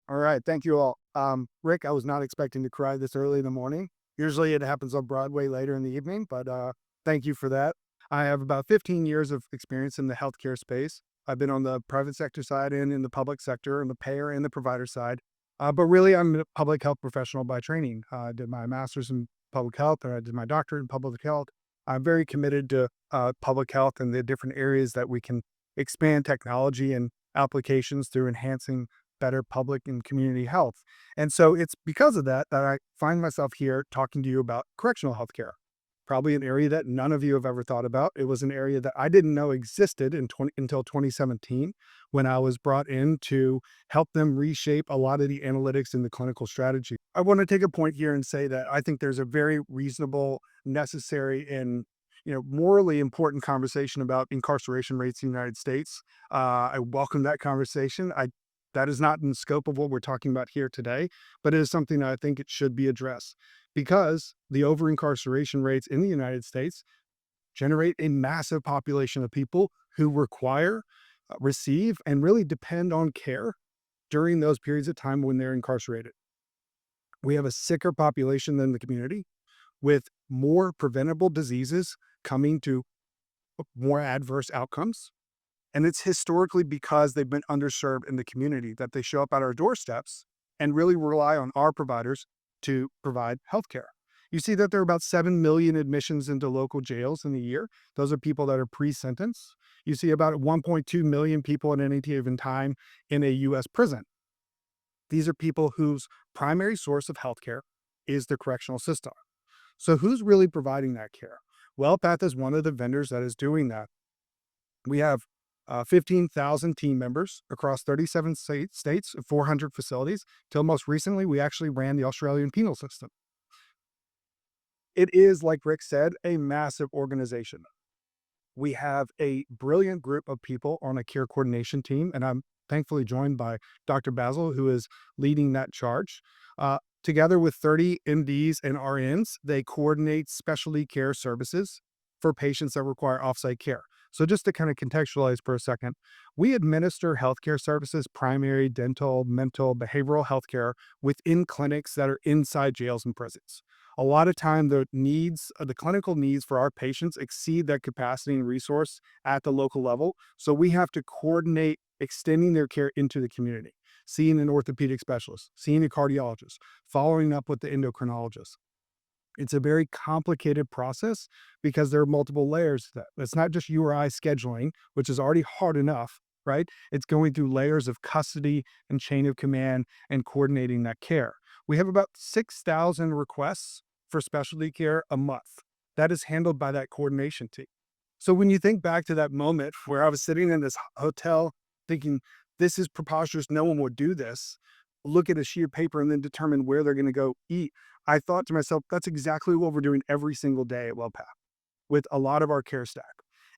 All right. Thank you all. Rick, I was not expecting to cry this early in the morning. Usually it happens on Broadway later in the evening, but thank you for that. I have about 15 years of experience in the healthcare space. I've been on the private sector side and in the public sector, on the payer and the provider side. But really, I'm a public health professional by training. I did my master's in public health and I did my doctorate in public health. I'm very committed to public health and the different areas that we can expand technology and applications through enhancing better public and community health. And so it's because of that that I find myself here talking to you about correctional healthcare. Probably an area that none of you have ever thought about. It was an area that I didn't know existed until 2017 when I was brought in to help them reshape a lot of the analytics in the clinical strategy. I want to take a point here and say that I think there's a very reasonable, necessary, and morally important conversation about incarceration rates in the United States. I welcome that conversation. That is not in the scope of what we're talking about here today, but it is something that I think it should be addressed because the over incarceration rates in the United States generate a massive population of people who require, receive, and really depend on care during those periods of time when they're incarcerated. We have a sicker population than the community with more preventable diseases coming to more adverse outcomes. And it's historically because they've been underserved in the community that they show up at our doorsteps and really rely on our providers to provide healthcare. You see that there are about 7 million admissions into local jails in a year. Those are people that are pre-sentence. You see about 1.2 million people at any given time in a US prison. These are people whose primary source of healthcare is the correctional system. So who's really providing that care? Wellpath is one of the vendors that is doing that. We have 15,000 team members across 37 states, 400 facilities. Till most recently, we actually ran the Australian penal system. It is, like Rick said, a massive organization. We have a brilliant group of people on a care coordination team, and I'm thankfully joined by Dr. Basil, who is leading that charge. Together with 30 MDs and RNs, they coordinate specialty care services for patients that require offsite care. So just to kind of contextualize for a second, we administer healthcare services, primary, dental, mental, behavioral healthcare within clinics that are inside jails and prisons. A lot of time, the clinical needs for our patients exceed that capacity and resource at the local level. So we have to coordinate extending their care into the community, seeing an orthopedic specialist, seeing a cardiologist, following up with the endocrinologist. It's a very complicated process because there are multiple layers to that. It's not just you or I scheduling, which is already hard enough, right? It's going through layers of custody and chain of command and coordinating that care. We have about 6,000 requests for specialty care a month. That is handled by that coordination team. So when you think back to that moment where I was sitting in this hotel thinking, this is preposterous, no one would do this, look at a sheet of paper and then determine where they're going to go eat. I thought to myself, that's exactly what we're doing every single day at Wellpath with a lot of our care stack.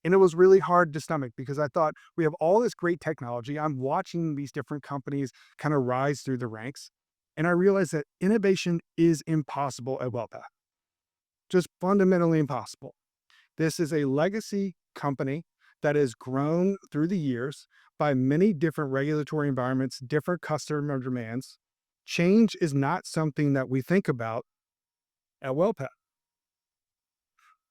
And it was really hard to stomach because I thought we have all this great technology. I'm watching these different companies kind of rise through the ranks. And I realized that innovation is impossible at Wellpath, just fundamentally impossible. This is a legacy company that has grown through the years by many different regulatory environments, different customer demands. Change is not something that we think about at Wellpath.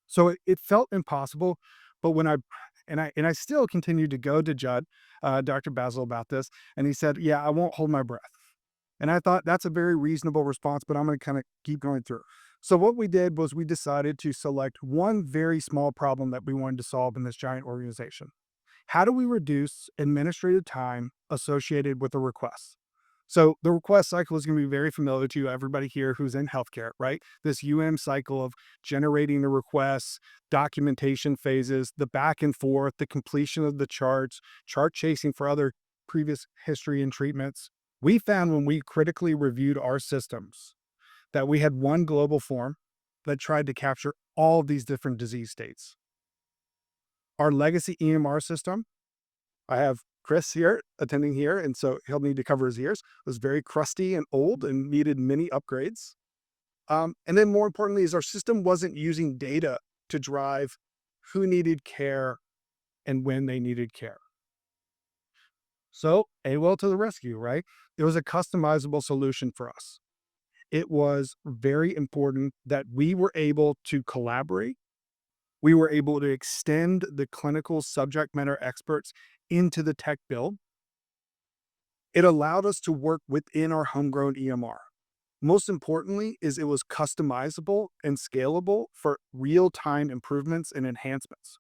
So it felt impossible, but when I still continued to go to Dr. Basil about this, and he said, "Yeah, I won't hold my breath." And I thought that's a very reasonable response, but I'm going to kind of keep going through. So what we did was we decided to select one very small problem that we wanted to solve in this giant organization. How do we reduce administrative time associated with a request? So the request cycle is going to be very familiar to everybody here who's in healthcare, right? This cycle of generating the requests, documentation phases, the back and forth, the completion of the charts, chart chasing for other previous history and treatments. We found when we critically reviewed our systems that we had one global form that tried to capture all of these different disease states. Our legacy EMR system, I have Chris here attending here, and so he'll need to cover his ears, was very crusty and old and needed many upgrades. And then more importantly is our system wasn't using data to drive who needed care and when they needed care. So Awell to the rescue, right? It was a customizable solution for us. It was very important that we were able to collaborate. We were able to extend the clinical subject matter experts into the tech build. It allowed us to work within our homegrown EMR. Most importantly is it was customizable and scalable for real-time improvements and enhancements.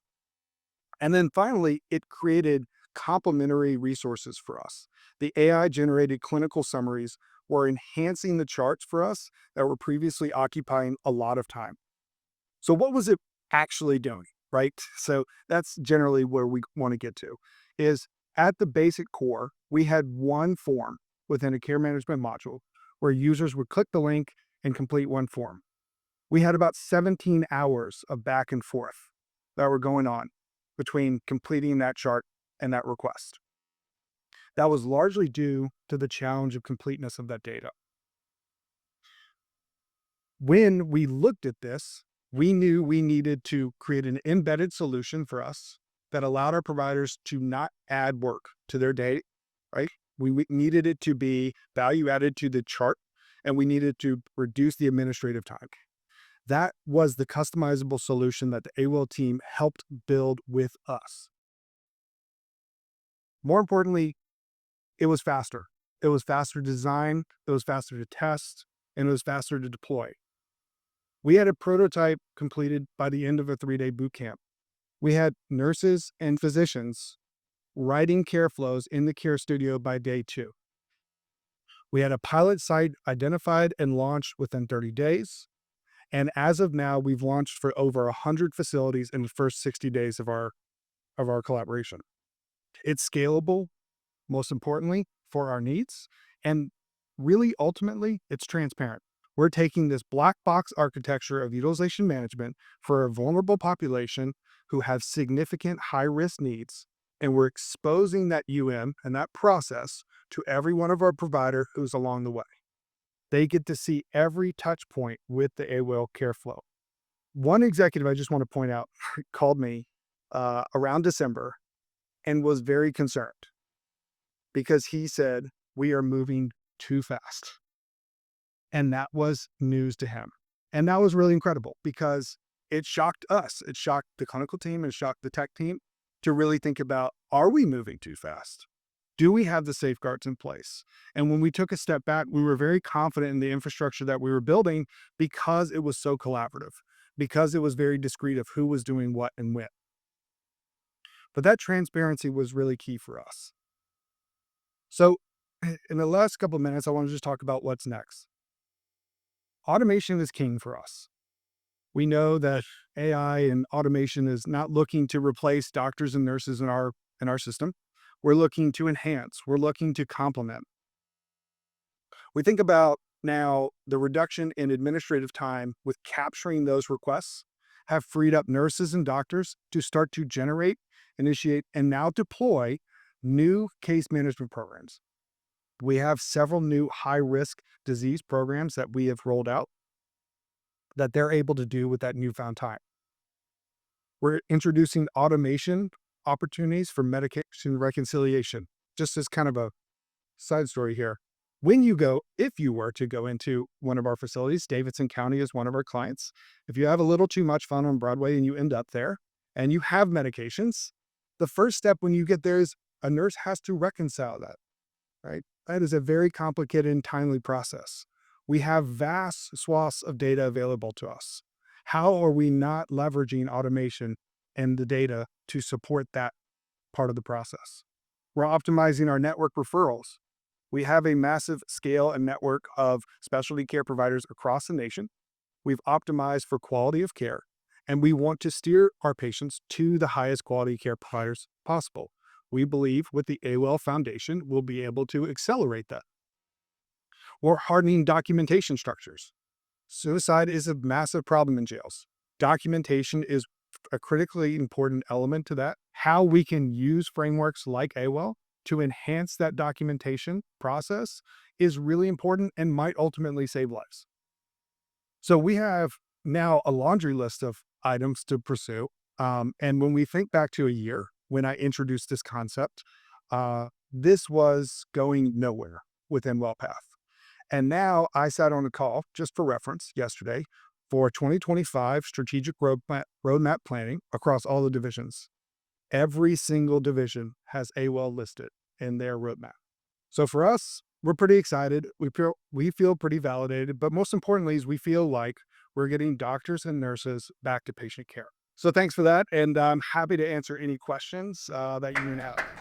And then finally, it created complementary resources for us. The AI generated clinical summaries were enhancing the charts for us that were previously occupying a lot of time. So what was it actually doing, right? So that's generally where we want to get to is at the basic core, we had one form within a care management module where users would click the link and complete one form. We had about 17 hours of back and forth that were going on between completing that chart and that request. That was largely due to the challenge of completeness of that data. When we looked at this, we knew we needed to create an embedded solution for us that allowed our providers to not add work to their day, right? We needed it to be value added to the chart, and we needed to reduce the administrative time. That was the customizable solution that the Awell team helped build with us. More importantly, it was faster. It was faster to design, it was faster to test, and it was faster to deploy. We had a prototype completed by the end of a 3-day boot camp. We had nurses and physicians writing care flows in the care studio by day 2. We had a pilot site identified and launched within 30 days. And as of now, we've launched for over 100 facilities in the first 60 days of our collaboration. It's scalable, most importantly, for our needs. And really, ultimately, it's transparent. We're taking this black box architecture of utilization management for a vulnerable population who have significant high-risk needs, and we're exposing that and that process to every one of our provider who's along the way. They get to see every touch point with the Awell care flow. One executive I just want to point out called me around December and was very concerned because he said, we are moving too fast. And that was news to him. And that was really incredible because it shocked us. It shocked the clinical team and shocked the tech team to really think about, are we moving too fast? Do we have the safeguards in place? And when we took a step back, we were very confident in the infrastructure that we were building because it was so collaborative, because it was very discreet of who was doing what and when. But that transparency was really key for us. So in the last couple of minutes, I want to just talk about what's next. Automation is king for us. We know that AI and automation is not looking to replace doctors and nurses in our system. We're looking to enhance. We're looking to complement. We think about now the reduction in administrative time with capturing those requests have freed up nurses and doctors to start to generate, initiate, and now deploy new case management programs. We have several new high-risk disease programs that we have rolled out that they're able to do with that newfound time. We're introducing automation opportunities for medication reconciliation. Just as kind of a side story here. If you were to go into one of our facilities, Davidson County is one of our clients. If you have a little too much fun on Broadway and you end up there and you have medications, the first step when you get there is a nurse has to reconcile that, right? That is a very complicated and timely process. We have vast swaths of data available to us. How are we not leveraging automation and the data to support that part of the process? We're optimizing our network referrals. We have a massive scale and network of specialty care providers across the nation. We've optimized for quality of care, and we want to steer our patients to the highest quality care providers possible. We believe with the Awell Foundation, we'll be able to accelerate that. We're hardening documentation structures. Suicide is a massive problem in jails. Documentation is a critically important element to that. How we can use frameworks like Awell to enhance that documentation process is really important and might ultimately save lives. So we have now a laundry list of items to pursue. And when we think back to a year when I introduced this concept, this was going nowhere within Wellpath. And now I sat on a call, just for reference, yesterday for 2025 strategic roadmap planning across all the divisions. Every single division has Awell listed in their roadmap. So for us, we're pretty excited. We feel pretty validated, but most importantly is we feel like we're getting doctors and nurses back to patient care. So thanks for that, and I'm happy to answer any questions that you may have.